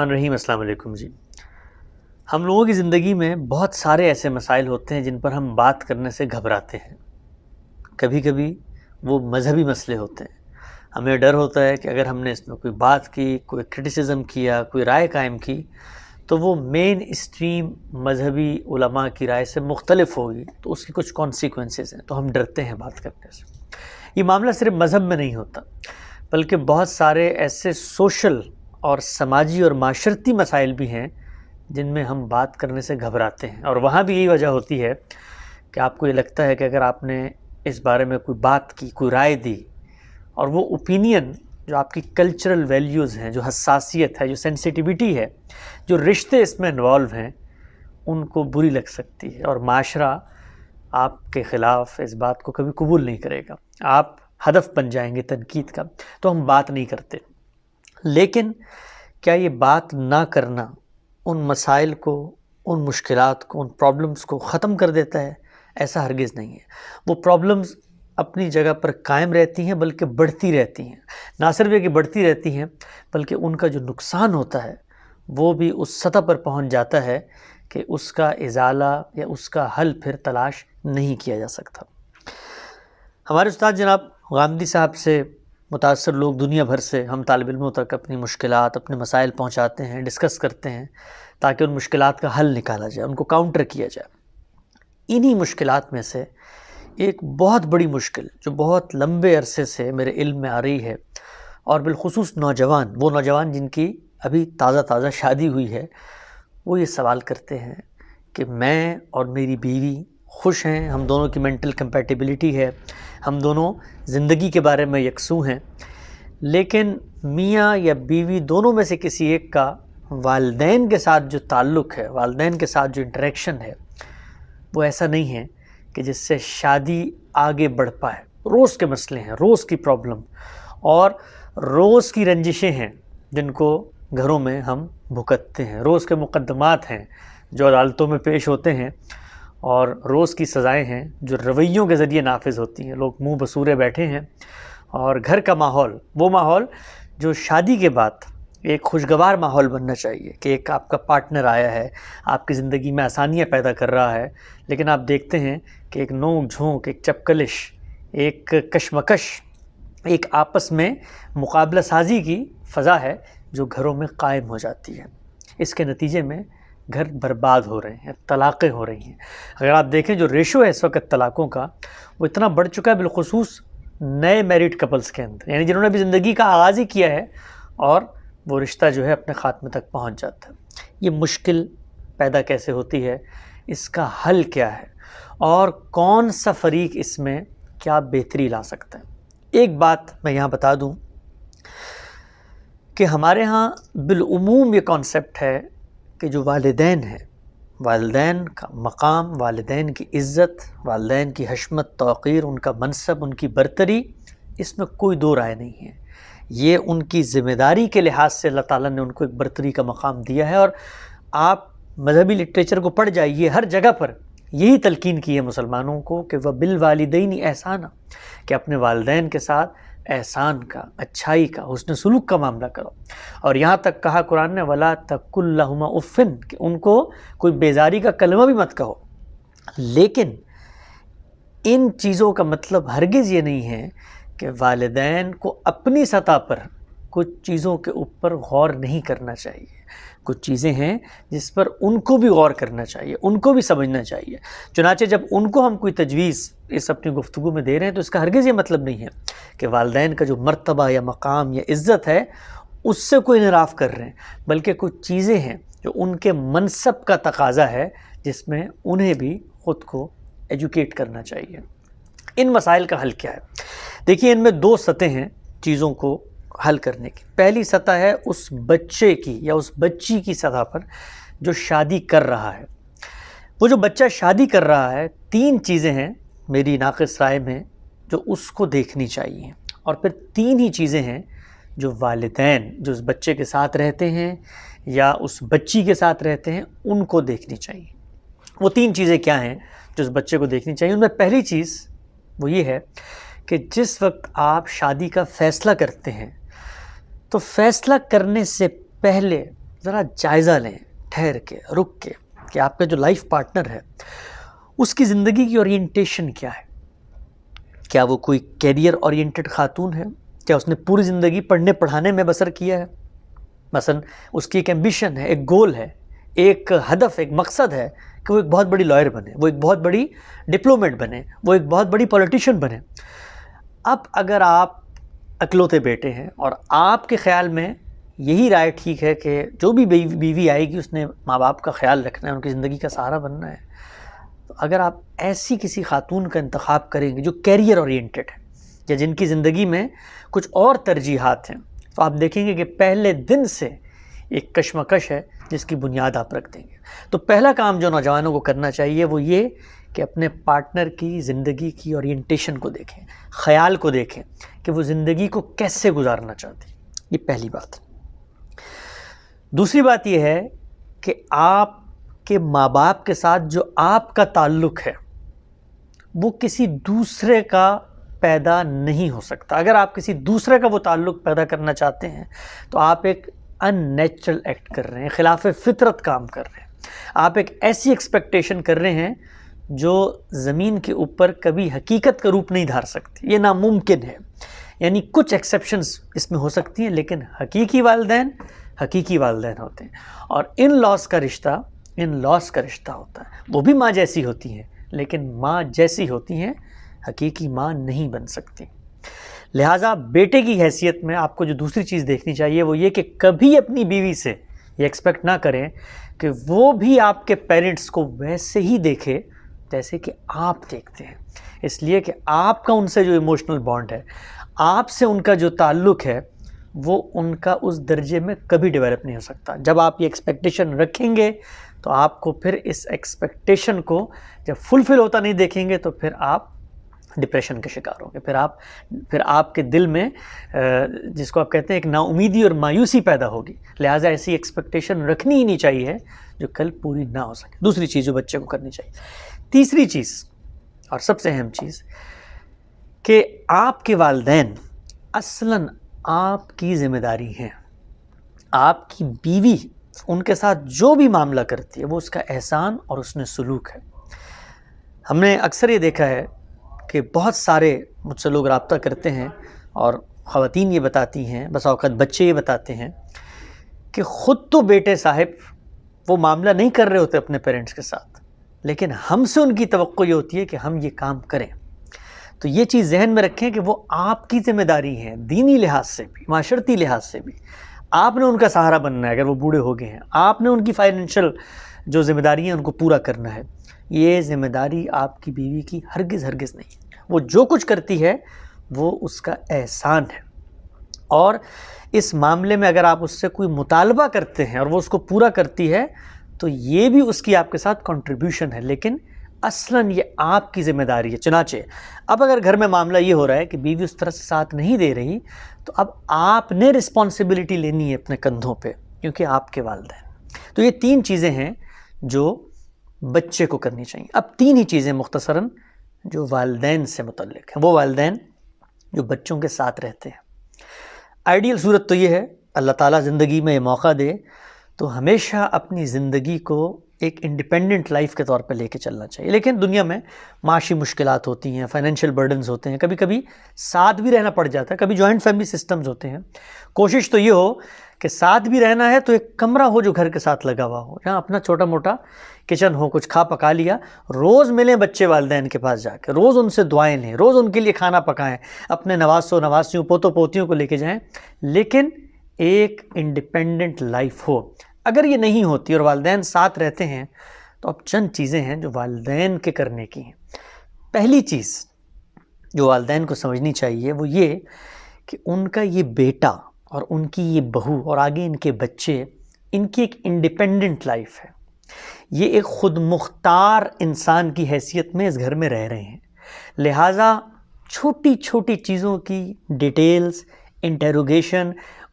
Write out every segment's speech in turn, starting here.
رحیم السلام علیکم جی۔ ہم لوگوں کی زندگی میں بہت سارے ایسے مسائل ہوتے ہیں جن پر ہم بات کرنے سے گھبراتے ہیں۔ کبھی کبھی وہ مذہبی مسئلے ہوتے ہیں، ہمیں ڈر ہوتا ہے کہ اگر ہم نے اس میں کوئی بات کی، کوئی کرٹیسزم کیا، کوئی رائے قائم کی تو وہ مین اسٹریم مذہبی علماء کی رائے سے مختلف ہوگی، تو اس کی کچھ کانسیکوینسز ہیں، تو ہم ڈرتے ہیں بات کرنے سے۔ یہ معاملہ صرف مذہب میں نہیں ہوتا، بلکہ بہت سارے ایسے سوشل اور سماجی اور معاشرتی مسائل بھی ہیں جن میں ہم بات کرنے سے گھبراتے ہیں، اور وہاں بھی یہی وجہ ہوتی ہے کہ آپ کو یہ لگتا ہے کہ اگر آپ نے اس بارے میں کوئی بات کی، کوئی رائے دی، اور وہ اوپینین جو آپ کی کلچرل ویلیوز ہیں، جو حساسیت ہے، جو سینسیٹیوٹی ہے، جو رشتے اس میں انوالو ہیں، ان کو بری لگ سکتی ہے، اور معاشرہ آپ کے خلاف اس بات کو کبھی قبول نہیں کرے گا، آپ ہدف بن جائیں گے تنقید کا، تو ہم بات نہیں کرتے۔ لیکن کیا یہ بات نہ کرنا ان مسائل کو، ان مشکلات کو، ان پرابلمز کو ختم کر دیتا ہے؟ ایسا ہرگز نہیں ہے۔ وہ پرابلمز اپنی جگہ پر قائم رہتی ہیں، بلکہ بڑھتی رہتی ہیں۔ نہ صرف یہ کہ بڑھتی رہتی ہیں، بلکہ ان کا جو نقصان ہوتا ہے وہ بھی اس سطح پر پہنچ جاتا ہے کہ اس کا ازالہ یا اس کا حل پھر تلاش نہیں کیا جا سکتا۔ ہمارے استاد جناب غامدی صاحب سے متاثر لوگ دنیا بھر سے ہم طالب علموں تک اپنی مشکلات، اپنے مسائل پہنچاتے ہیں، ڈسکس کرتے ہیں، تاکہ ان مشکلات کا حل نکالا جائے، ان کو کاؤنٹر کیا جائے۔ انہی مشکلات میں سے ایک بہت بڑی مشکل جو بہت لمبے عرصے سے میرے علم میں آ رہی ہے، اور بالخصوص وہ نوجوان جن کی ابھی تازہ شادی ہوئی ہے، وہ یہ سوال کرتے ہیں کہ میں اور میری بیوی خوش ہیں، ہم دونوں کی مینٹل کمپیٹیبلٹی ہے، ہم دونوں زندگی کے بارے میں یکسوں ہیں، لیکن میاں یا بیوی دونوں میں سے کسی ایک کا والدین کے ساتھ جو تعلق ہے، والدین کے ساتھ جو انٹریکشن ہے، وہ ایسا نہیں ہے کہ جس سے شادی آگے بڑھ پائے۔ روز کے مسئلے ہیں، روز کی پرابلم اور روز کی رنجشیں ہیں جن کو گھروں میں ہم بھگتتے ہیں، روز کے مقدمات ہیں جو عدالتوں میں پیش ہوتے ہیں، اور روز کی سزائیں ہیں جو رویوں کے ذریعے نافذ ہوتی ہیں۔ لوگ منہ بسورے بیٹھے ہیں، اور گھر کا ماحول، وہ ماحول جو شادی کے بعد ایک خوشگوار ماحول بننا چاہیے، کہ ایک آپ کا پارٹنر آیا ہے، آپ کی زندگی میں آسانیاں پیدا کر رہا ہے، لیکن آپ دیکھتے ہیں کہ ایک نوک جھونک، ایک چپکلش، ایک کشمکش، ایک آپس میں مقابلہ سازی کی فضا ہے جو گھروں میں قائم ہو جاتی ہے۔ اس کے نتیجے میں گھر برباد ہو رہے ہیں، طلاقیں ہو رہی ہیں۔ اگر آپ دیکھیں جو ریشو ہے اس وقت طلاقوں کا، وہ اتنا بڑھ چکا ہے، بالخصوص نئے میریڈ کپلز کے اندر، یعنی جنہوں نے ابھی زندگی کا آغاز ہی کیا ہے، اور وہ رشتہ جو ہے اپنے خاتمے تک پہنچ جاتا ہے۔ یہ مشکل پیدا کیسے ہوتی ہے؟ اس کا حل کیا ہے؟ اور کون سا فریق اس میں کیا بہتری لا سکتا ہے؟ ایک بات میں یہاں بتا دوں کہ ہمارے ہاں بالعموم یہ کانسیپٹ ہے کہ جو والدین ہیں، والدین کا مقام، والدین کی عزت، والدین کی حشمت، توقیر، ان کا منصب، ان کی برتری، اس میں کوئی دو رائے نہیں ہے۔ یہ ان کی ذمہ داری کے لحاظ سے اللہ تعالیٰ نے ان کو ایک برتری کا مقام دیا ہے، اور آپ مذہبی لٹریچر کو پڑھ جائیے، ہر جگہ پر یہی تلقین کی ہے مسلمانوں کو کہ وَبِالْوَالِدَيْنِ احسانا، کہ اپنے والدین کے ساتھ احسان کا، اچھائی کا، حسن سلوک کا معاملہ کرو۔ اور یہاں تک کہا قرآن نے وَلَا تَقُلْ لَهُمَا أُفٍّ، کہ ان کو کوئی بیزاری کا کلمہ بھی مت کہو۔ لیکن ان چیزوں کا مطلب ہرگز یہ نہیں ہے کہ والدین کو اپنی سطح پر کچھ چیزوں کے اوپر غور نہیں کرنا چاہیے۔ کچھ چیزیں ہیں جس پر ان کو بھی غور کرنا چاہیے، ان کو بھی سمجھنا چاہیے۔ چنانچہ جب ان کو ہم کوئی تجویز اس اپنی گفتگو میں دے رہے ہیں تو اس کا ہرگز یہ مطلب نہیں ہے کہ والدین کا جو مرتبہ یا مقام یا عزت ہے اس سے کوئی انحراف کر رہے ہیں، بلکہ کچھ چیزیں ہیں جو ان کے منصب کا تقاضا ہے، جس میں انہیں بھی خود کو ایجوکیٹ کرنا چاہیے۔ ان مسائل کا حل کیا ہے؟ دیکھیے، ان میں دو سطح ہیں چیزوں کو حل کرنے کی۔ پہلی سطح ہے اس بچے کی یا اس بچی کی سطح پر جو شادی کر رہا ہے۔ وہ جو بچہ شادی کر رہا ہے، تین چیزیں ہیں میری ناقص رائے میں جو اس کو دیکھنی چاہیے، اور پھر تین ہی چیزیں ہیں جو والدین جو اس بچے کے ساتھ رہتے ہیں یا اس بچی کے ساتھ رہتے ہیں ان کو دیکھنی چاہیے۔ وہ تین چیزیں کیا ہیں جو اس بچے کو دیکھنی چاہیے؟ ان میں پہلی چیز وہ یہ ہے کہ جس وقت آپ شادی کا فیصلہ کرتے ہیں تو فیصلہ کرنے سے پہلے ذرا جائزہ لیں ٹھہر کے، رک کے، کہ آپ کا جو لائف پارٹنر ہے اس کی زندگی کی اورینٹیشن کیا ہے. کیا وہ کوئی کیریئر اورینٹڈ خاتون ہے؟ کیا اس نے پوری زندگی پڑھنے پڑھانے میں بسر کیا ہے؟ مثلا اس کی ایک ایمبیشن ہے، ایک گول ہے، ایک ہدف، ایک مقصد ہے کہ وہ ایک بہت بڑی لائر بنے، وہ ایک بہت بڑی ڈپلومیٹ بنے، وہ ایک بہت بڑی پولیٹیشین بنے. اب اگر آپ اکلوتے بیٹے ہیں اور آپ کے خیال میں یہی رائے ٹھیک ہے کہ جو بھی بیوی آئے گی اس نے ماں باپ کا خیال رکھنا ہے، ان کی زندگی کا سہارا بننا ہے، تو اگر آپ ایسی کسی خاتون کا انتخاب کریں گے جو کیریئر اورینٹڈ ہے یا جن کی زندگی میں کچھ اور ترجیحات ہیں، تو آپ دیکھیں گے کہ پہلے دن سے ایک کشمکش ہے جس کی بنیاد آپ رکھ دیں گے. تو پہلا کام جو نوجوانوں کو کرنا چاہیے وہ یہ کہ اپنے پارٹنر کی زندگی کی اورینٹیشن کو دیکھیں، خیال کو دیکھیں کہ وہ زندگی کو کیسے گزارنا چاہتی. یہ پہلی بات. دوسری بات یہ ہے کہ آپ کے ماں باپ کے ساتھ جو آپ کا تعلق ہے وہ کسی دوسرے کا پیدا نہیں ہو سکتا. اگر آپ کسی دوسرے کا وہ تعلق پیدا کرنا چاہتے ہیں تو آپ ایک ان نیچرل ایکٹ کر رہے ہیں، خلاف فطرت کام کر رہے ہیں. آپ ایک ایسی ایکسپیکٹیشن کر رہے ہیں جو زمین کے اوپر کبھی حقیقت کا روپ نہیں دھار سکتی. یہ ناممکن ہے. یعنی کچھ ایکسیپشنز اس میں ہو سکتی ہیں لیکن حقیقی والدین ہوتے ہیں. اور ان لاس کا رشتہ ہوتا ہے. وہ بھی ماں جیسی ہوتی ہیں لیکن ماں جیسی ہوتی ہیں، حقیقی ماں نہیں بن سکتی. لہٰذا بیٹے کی حیثیت میں آپ کو جو دوسری چیز دیکھنی چاہیے وہ یہ کہ کبھی اپنی بیوی سے یہ ایکسپیکٹ نہ کریں کہ وہ بھی آپ کے پیرنٹس کو ویسے ہی دیکھے جیسے کہ آپ دیکھتے ہیں. اس لیے کہ آپ کا ان سے جو ایموشنل بانڈ ہے، آپ سے ان کا جو تعلق ہے، وہ ان کا اس درجے میں کبھی ڈیولپ نہیں ہو سکتا. جب آپ یہ ایکسپیکٹیشن رکھیں گے تو آپ کو پھر اس ایکسپیکٹیشن کو جب فلفل ہوتا نہیں دیکھیں گے تو پھر آپ ڈپریشن کے شکار ہوں گے. پھر آپ کے دل میں جس کو آپ کہتے ہیں ایک نا امیدی اور مایوسی پیدا ہوگی. لہٰذا ایسی ایکسپیکٹیشن رکھنی ہی نہیں چاہیے جو کل پوری نہ ہو سکے. دوسری چیز جو بچے کو کرنی چاہیے. تیسری چیز اور سب سے اہم چیز کہ آپ کے والدین اصلاً آپ کی ذمہ داری ہیں. آپ کی بیوی ان کے ساتھ جو بھی معاملہ کرتی ہے وہ اس کا احسان اور اس میں سلوک ہے. ہم نے اکثر یہ دیکھا ہے کہ بہت سارے مجھ سے لوگ رابطہ کرتے ہیں اور خواتین یہ بتاتی ہیں، بس اوقات بچے یہ بتاتے ہیں کہ خود تو بیٹے صاحب وہ معاملہ نہیں کر رہے ہوتے اپنے پیرنٹس کے ساتھ، لیکن ہم سے ان کی توقع یہ ہوتی ہے کہ ہم یہ کام کریں. تو یہ چیز ذہن میں رکھیں کہ وہ آپ کی ذمہ داری ہے، دینی لحاظ سے بھی، معاشرتی لحاظ سے بھی. آپ نے ان کا سہارا بننا ہے. اگر وہ بوڑھے ہو گئے ہیں آپ نے ان کی فائنینشیل جو ذمہ داری ہیں ان کو پورا کرنا ہے. یہ ذمہ داری آپ کی بیوی کی ہرگز نہیں. وہ جو کچھ کرتی ہے وہ اس کا احسان ہے. اور اس معاملے میں اگر آپ اس سے کوئی مطالبہ کرتے ہیں اور وہ اس کو پورا کرتی ہے تو یہ بھی اس کی آپ کے ساتھ کنٹریبیوشن ہے، لیکن اصلاً یہ آپ کی ذمہ داری ہے. چنانچہ اب اگر گھر میں معاملہ یہ ہو رہا ہے کہ بیوی اس طرح سے ساتھ نہیں دے رہی تو اب آپ نے رسپانسبلٹی لینی ہے اپنے کندھوں پہ، کیونکہ آپ کے والدین. تو یہ 3 چیزیں ہیں جو بچے کو کرنی چاہیے. اب 3 ہی چیزیں مختصراً جو والدین سے متعلق ہیں. وہ والدین جو بچوں کے ساتھ رہتے ہیں. آئیڈیل صورت تو یہ ہے اللہ تعالیٰ زندگی میں یہ موقع دے تو ہمیشہ اپنی زندگی کو ایک انڈیپینڈنٹ لائف کے طور پہ لے کے چلنا چاہیے. لیکن دنیا میں معاشی مشکلات ہوتی ہیں، فائنینشیل برڈنز ہوتے ہیں، کبھی کبھی ساتھ بھی رہنا پڑ جاتا ہے، کبھی جوائنٹ فیملی سسٹمز ہوتے ہیں. کوشش تو یہ ہو کہ ساتھ بھی رہنا ہے تو ایک کمرہ ہو جو گھر کے ساتھ لگا ہوا ہو، جہاں اپنا چھوٹا موٹا کچن ہو، کچھ کھا پکا لیا. روز ملیں بچے والدین کے پاس جا کے، روز ان سے دعائیں لیں، روز ان کے لیے کھانا پکائیں، اپنے نواسیوں پوتوں پوتیوں کو لے کے جائیں، لیکن ایک انڈیپینڈنٹ لائف ہو. اگر یہ نہیں ہوتی اور والدین ساتھ رہتے ہیں تو اب چند چیزیں ہیں جو والدین کے کرنے کی ہیں. پہلی چیز جو والدین کو سمجھنی چاہیے وہ یہ کہ ان کا یہ بیٹا اور ان کی یہ بہو اور آگے ان کے بچے، ان کی ایک انڈیپینڈنٹ لائف ہے. یہ ایک خود مختار انسان کی حیثیت میں اس گھر میں رہ رہے ہیں. لہٰذا چھوٹی چھوٹی چیزوں کی ڈیٹیلز، انٹیروگیشن،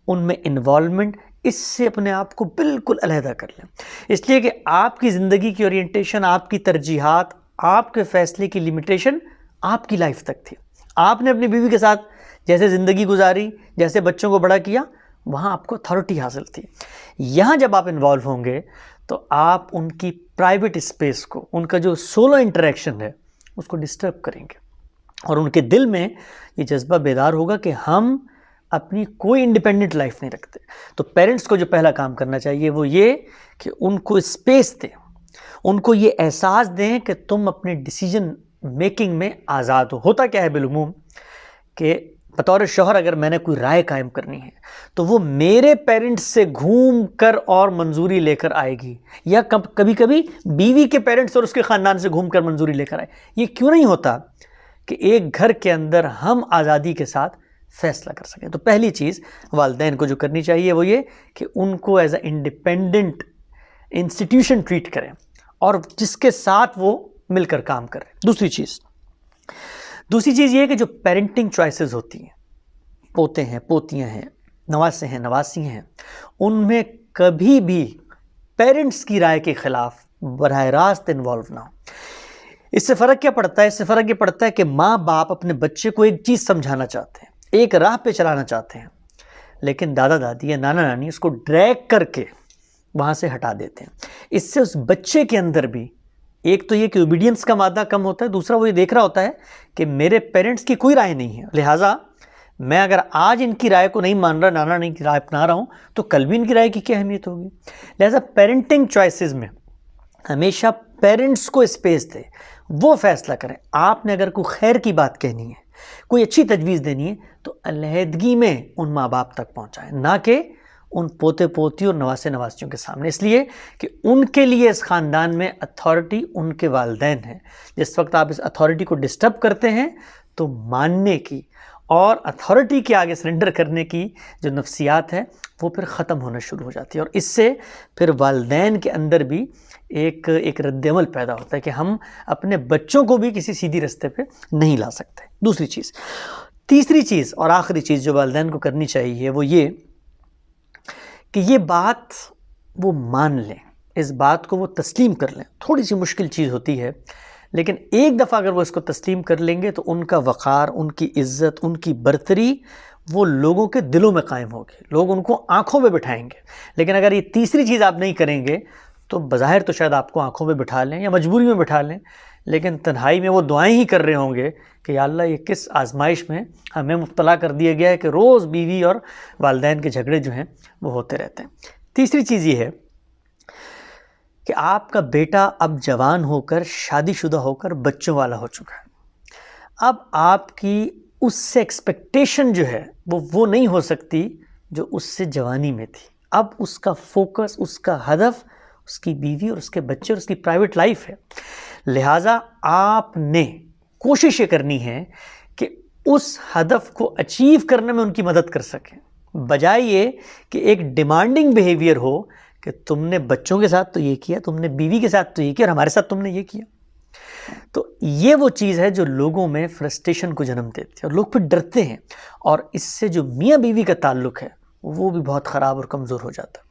ان میں انوالومنٹ، اس سے اپنے آپ کو بالکل علیحدہ کر لیں. اس لیے کہ آپ کی زندگی کی اورینٹیشن، آپ کی ترجیحات، آپ کے فیصلے کی لمیٹیشن آپ کی لائف تک تھی. آپ نے اپنی بیوی کے ساتھ جیسے زندگی گزاری، جیسے بچوں کو بڑا کیا، وہاں آپ کو اتھارٹی حاصل تھی. یہاں جب آپ انوالو ہوں گے تو آپ ان کی پرائیویٹ اسپیس کو، ان کا جو سولو انٹریکشن ہے اس کو ڈسٹرب کریں گے، اور ان کے دل میں یہ جذبہ بیدار ہوگا کہ ہم اپنی کوئی انڈیپینڈنٹ لائف نہیں رکھتے. تو پیرنٹس کو جو پہلا کام کرنا چاہیے وہ یہ کہ ان کو اسپیس دیں، ان کو یہ احساس دیں کہ تم اپنے ڈیسیجن میکنگ میں آزاد ہو. ہوتا کیا ہے بالعموم کہ بطور شوہر اگر میں نے کوئی رائے قائم کرنی ہے تو وہ میرے پیرنٹس سے گھوم کر اور منظوری لے کر آئے گی، یا کبھی کبھی بیوی کے پیرنٹس اور اس کے خاندان سے گھوم کر منظوری لے کر آئے. یہ کیوں نہیں ہوتا کہ ایک گھر کے اندر ہم آزادی کے ساتھ فیصلہ کر سکیں؟ تو پہلی چیز والدین کو جو کرنی چاہیے وہ یہ کہ ان کو as a independent institution treat کریں اور جس کے ساتھ وہ مل کر کام کریں. دوسری چیز یہ ہے کہ جو پیرنٹنگ چوائسز ہوتی ہیں، پوتے ہیں، پوتیاں ہیں، نواسے ہیں، نواسی ہیں، ان میں کبھی بھی پیرنٹس کی رائے کے خلاف براہ راست انوالو نہ ہو. اس سے فرق کیا پڑتا ہے؟ اس سے فرق یہ پڑتا ہے کہ ماں باپ اپنے بچے کو ایک چیز سمجھانا چاہتے ہیں، ایک راہ پہ چلانا چاہتے ہیں، لیکن دادا دادی یا نانا نانی اس کو ڈریگ کر کے وہاں سے ہٹا دیتے ہیں. اس سے اس بچے کے اندر بھی ایک تو یہ کہ اوبیڈینس کا مادہ کم ہوتا ہے، دوسرا وہ یہ دیکھ رہا ہوتا ہے کہ میرے پیرنٹس کی کوئی رائے نہیں ہے، لہٰذا میں اگر آج ان کی رائے کو نہیں مان رہا، نانا نانی کی رائے اپنا رہا ہوں، تو کل بھی ان کی رائے کی کیا اہمیت ہوگی. لہٰذا پیرنٹنگ چوائسز میں ہمیشہ پیرنٹس کو اسپیس دے، وہ فیصلہ کریں. آپ نے اگر کوئی خیر کی بات کہنی ہے، کوئی اچھی تجویز دینی ہے، تو علیحدگی میں ان ماں باپ تک پہنچائیں، نہ کہ ان پوتے پوتی اور نواسے نواسیوں کے سامنے. اس لیے کہ ان کے لیے اس خاندان میں اتھارٹی ان کے والدین ہیں. جس وقت آپ اس اتھارٹی کو ڈسٹرب کرتے ہیں تو ماننے کی اور اتھارٹی کے آگے سرنڈر کرنے کی جو نفسیات ہے وہ پھر ختم ہونا شروع ہو جاتی ہے، اور اس سے پھر والدین کے اندر بھی ایک رد عمل پیدا ہوتا ہے کہ ہم اپنے بچوں کو بھی کسی سیدھی رستے پہ نہیں لا سکتے. دوسری چیز. تیسری چیز اور آخری چیز جو والدین کو کرنی چاہیے وہ یہ کہ یہ بات وہ مان لیں، اس بات کو وہ تسلیم کر لیں. تھوڑی سی مشکل چیز ہوتی ہے، لیکن ایک دفعہ اگر وہ اس کو تسلیم کر لیں گے تو ان کا وقار، ان کی عزت، ان کی برتری وہ لوگوں کے دلوں میں قائم ہوگی، لوگ ان کو آنکھوں پہ بٹھائیں گے. لیکن اگر یہ تیسری چیز آپ نہیں کریں گے تو بظاہر تو شاید آپ کو آنکھوں پہ بٹھا لیں یا مجبوری میں بٹھا لیں، لیکن تنہائی میں وہ دعائیں ہی کر رہے ہوں گے کہ یا اللہ یہ کس آزمائش میں ہمیں مبتلا کر دیا گیا ہے کہ روز بیوی اور والدین کے جھگڑے جو ہیں وہ ہوتے رہتے ہیں. تیسری چیز یہ ہے کہ آپ کا بیٹا اب جوان ہو کر، شادی شدہ ہو کر بچوں والا ہو چکا ہے. اب آپ کی اس سے ایکسپیکٹیشن جو ہے وہ نہیں ہو سکتی جو اس سے جوانی میں تھی. اب اس کا فوکس، اس کا ہدف اس کی بیوی اور اس کے بچے اور اس کی پرائیویٹ لائف ہے. لہٰذا آپ نے کوشش یہ کرنی ہے کہ اس ہدف کو اچیو کرنے میں ان کی مدد کر سکیں، بجائے یہ کہ ایک ڈیمانڈنگ بیہیویئر ہو کہ تم نے بچوں کے ساتھ تو یہ کیا، تم نے بیوی کے ساتھ تو یہ کیا، اور ہمارے ساتھ تم نے یہ کیا. تو یہ وہ چیز ہے جو لوگوں میں فرسٹریشن کو جنم دیتی ہے اور لوگ پھر ڈرتے ہیں، اور اس سے جو میاں بیوی کا تعلق ہے وہ بھی بہت خراب اور کمزور ہو جاتا ہے.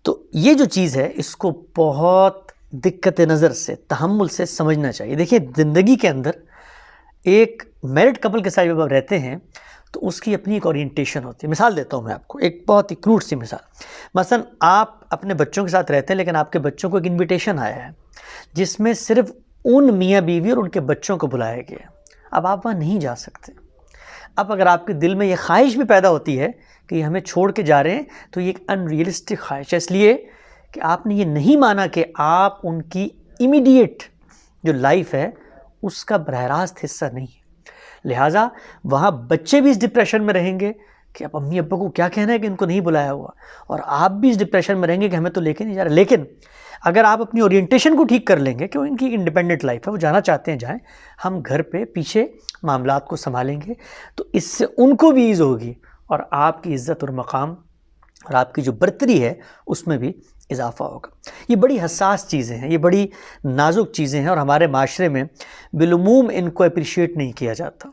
تو یہ جو چیز ہے اس کو بہت دقت نظر سے، تحمل سے سمجھنا چاہیے. دیکھیے زندگی کے اندر ایک میرڈ کپل کے ساتھ جب آپ رہتے ہیں تو اس کی اپنی ایک اورینٹیشن ہوتی ہے. مثال دیتا ہوں میں آپ کو، ایک بہت ہی کروٹ سی مثال. مثلا آپ اپنے بچوں کے ساتھ رہتے ہیں، لیکن آپ کے بچوں کو ایک انویٹیشن آیا ہے جس میں صرف ان میاں بیوی اور ان کے بچوں کو بلایا گیا ہے. اب آپ وہاں نہیں جا سکتے. اب اگر آپ کے دل میں یہ خواہش بھی پیدا ہوتی ہے کہ یہ ہمیں چھوڑ کے جا رہے ہیں تو یہ ایک ان ریئلسٹک خواہش ہے، اس لیے کہ آپ نے یہ نہیں مانا کہ آپ ان کی امیڈیٹ جو لائف ہے اس کا براہ راست حصہ نہیں ہے. لہٰذا وہاں بچے بھی اس ڈپریشن میں رہیں گے کہ اب امی ابا کو کیا کہنا ہے کہ ان کو نہیں بلایا ہوا، اور آپ بھی اس ڈپریشن میں رہیں گے کہ ہمیں تو لے کے نہیں جا رہے. لیکن اگر آپ اپنی اورینٹیشن کو ٹھیک کر لیں گے کہ ان کی انڈیپینڈنٹ لائف ہے، وہ جانا چاہتے ہیں جائیں، ہم گھر پہ پیچھے معاملات کو سنبھالیں گے، تو اس سے ان کو بھی ایز ہوگی اور آپ کی عزت اور مقام اور آپ کی جو برتری ہے اس میں بھی اضافہ ہوگا. یہ بڑی حساس چیزیں ہیں، یہ بڑی نازک چیزیں ہیں، اور ہمارے معاشرے میں بالعموم ان کو اپریشیٹ نہیں کیا جاتا.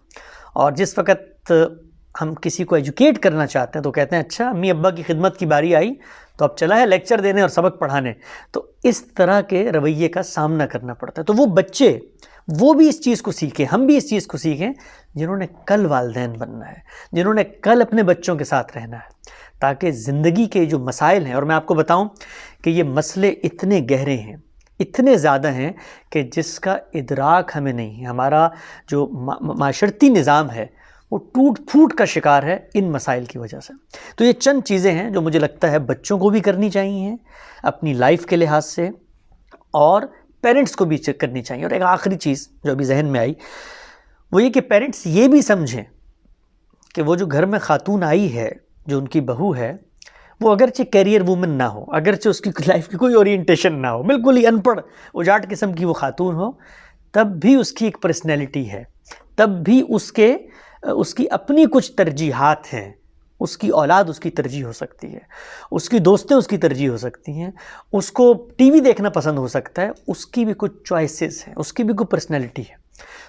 اور جس وقت ہم کسی کو ایجوکیٹ کرنا چاہتے ہیں تو کہتے ہیں اچھا امی ابا کی خدمت کی باری آئی تو اب چلا ہے لیکچر دینے اور سبق پڑھانے. تو اس طرح کے رویے کا سامنا کرنا پڑتا ہے. تو وہ بچے وہ بھی اس چیز کو سیکھیں، ہم بھی اس چیز کو سیکھیں جنہوں نے کل والدین بننا ہے، جنہوں نے کل اپنے بچوں کے ساتھ رہنا ہے، تاکہ زندگی کے جو مسائل ہیں، اور میں آپ کو بتاؤں کہ یہ مسئلے اتنے گہرے ہیں، اتنے زیادہ ہیں کہ جس کا ادراک ہمیں نہیں ہے۔ ہمارا جو معاشرتی نظام ہے وہ ٹوٹ پھوٹ کا شکار ہے ان مسائل کی وجہ سے۔ تو یہ چند چیزیں ہیں جو مجھے لگتا ہے بچوں کو بھی کرنی چاہیے اپنی لائف کے لحاظ سے، اور پیرنٹس کو بھی چیک کرنی چاہیے۔ اور ایک آخری چیز جو ابھی ذہن میں آئی وہ یہ کہ پیرنٹس یہ بھی سمجھیں کہ وہ جو گھر میں خاتون آئی ہے، جو ان کی بہو ہے، وہ اگرچہ کیریئر وومن نہ ہو، اگرچہ اس کی لائف کی کوئی اورینٹیشن نہ ہو، بالکل ہی ان پڑھ اجاٹ قسم کی وہ خاتون ہو، تب بھی اس کی ایک پرسنالٹی ہے، تب بھی اس کی اپنی کچھ ترجیحات ہیں، اس کی اولاد اس کی ترجیح ہو سکتی ہے، اس کی دوستیں اس کی ترجیح ہو سکتی ہیں، اس کو ٹی وی دیکھنا پسند ہو سکتا ہے، اس کی بھی کچھ چوائسیز ہیں، اس کی بھی کوئی پرسنالٹی ہے،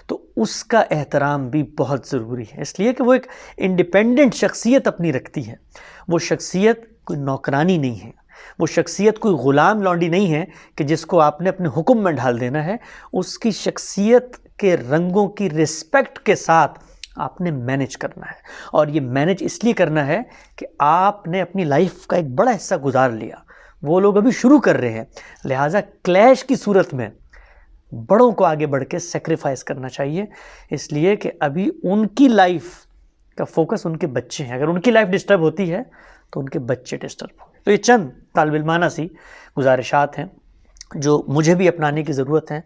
تو اس کا احترام بھی بہت ضروری ہے، اس لیے کہ وہ ایک انڈیپینڈنٹ شخصیت اپنی رکھتی ہے۔ وہ شخصیت کوئی نوکرانی نہیں ہے، وہ شخصیت کوئی غلام لونڈی نہیں ہے کہ جس کو آپ نے اپنے حکم میں ڈھال دینا ہے۔ اس کی شخصیت کے رنگوں کی رسپیکٹ کے ساتھ آپ نے مینج کرنا ہے، اور یہ مینج اس لیے کرنا ہے کہ آپ نے اپنی لائف کا ایک بڑا حصہ گزار لیا، وہ لوگ ابھی شروع کر رہے ہیں، لہٰذا کلیش کی صورت میں بڑوں کو آگے بڑھ کے سیکریفائز کرنا چاہیے، اس لیے کہ ابھی ان کی لائف کا فوکس ان کے بچے ہیں۔ اگر ان کی لائف ڈسٹرب ہوتی ہے تو ان کے بچے ڈسٹرب ہوں گے۔ تو یہ چند طالب علمانہ سی گزارشات ہیں جو مجھے بھی اپنانے کی ضرورت ہیں،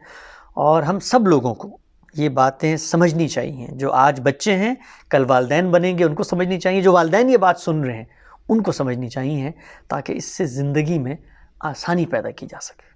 اور ہم سب لوگوں کو یہ باتیں سمجھنی چاہیے۔ جو آج بچے ہیں کل والدین بنیں گے، ان کو سمجھنی چاہیے، جو والدین یہ بات سن رہے ہیں ان کو سمجھنی چاہیے، تاکہ اس سے زندگی میں آسانی پیدا کی جا سکے۔